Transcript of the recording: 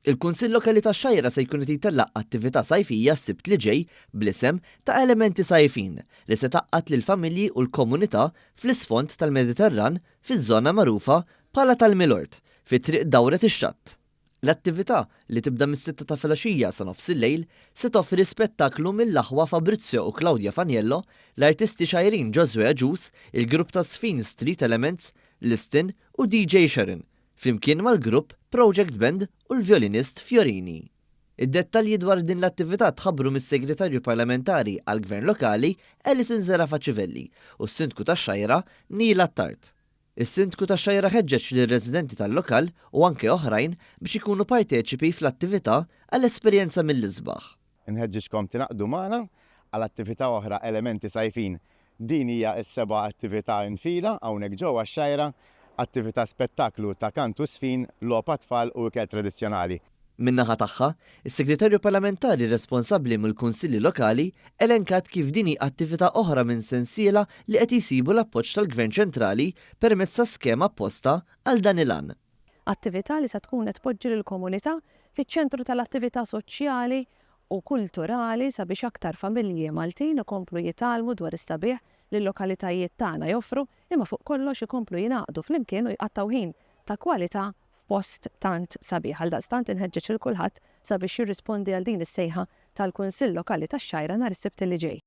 Il-Kunsill Lokali tax-Xajra se jkun qed jitellaq attività sajfija s-sibt li ġej bl-isem ta' Elementi Sajfin li se taqqat lil familji u l-komunità fl-isfond tal-Mediterran fiż-żona magħrufa bħala tal-Milord fit-triq Dawret ix-Xatt. L-attività li tibda mis-6 ta' filgħaxija sa nofs il-lejl se toffri spettaklu mill-aħwa Fabrizio u Claudia Faniello, l-artisti xajrin Josue Aġus, il-grupp ta' Sfin Street Elements, Listin u DJ Sharon, flimkien mal-grupp Project Band u l-violinist Fiorini. Id-dettalji dwar din l-attività tħabbru mis-Segretarju Parlamentari għall-Gvern Lokali Alison Zerafa-Ċivelli u s-Sindku tax-Xajra Nila Tart. Is-Sindku tax-Xajra ħeġġeġ lir-residenti tal-lokal u anke oħrajn biex ikunu parteċipi fl-attività għall-esperjenza mill-isbaħ. Nħeġġixkom tinaqdu magħna għal attività oħra Elementi Sajfin. Din hija s-seba' attività infila hawnhekk ġewwa x-Xajra, attività spettaklu ta' kantu sfin, logħba tfal u ikel tradizzjonali. Min-naħa tagħha, is-Segretarju Parlamentari responsabbli mill-Kunsilli Lokali elenkat kif dini attività oħra minn sensiela li qed jisibu l-appoġġ tal-Gvern ċentrali permezz ta' skema apposta għal dan il-għan. Attività li se tkun qed tpoġġi lill-komunità fiċ-ċentru tal-attività soċjali u kulturali sabiex aktar familji Maltin ikomplu jitalmu dwar is-sabiħ li l-lokalitajiet tagħna joffru, imma fuq kollox ikomplu jingħaqdu flimkien u jqattaw ħin ta' kwalità f'post tant sabiħ. Għaldaqstant inħeġġeġ il kulħadd sabiex jirrispondi għal din is-sejħa tal-Kunsill Lokali tax-Xajra nhar is-Sibt li ġej.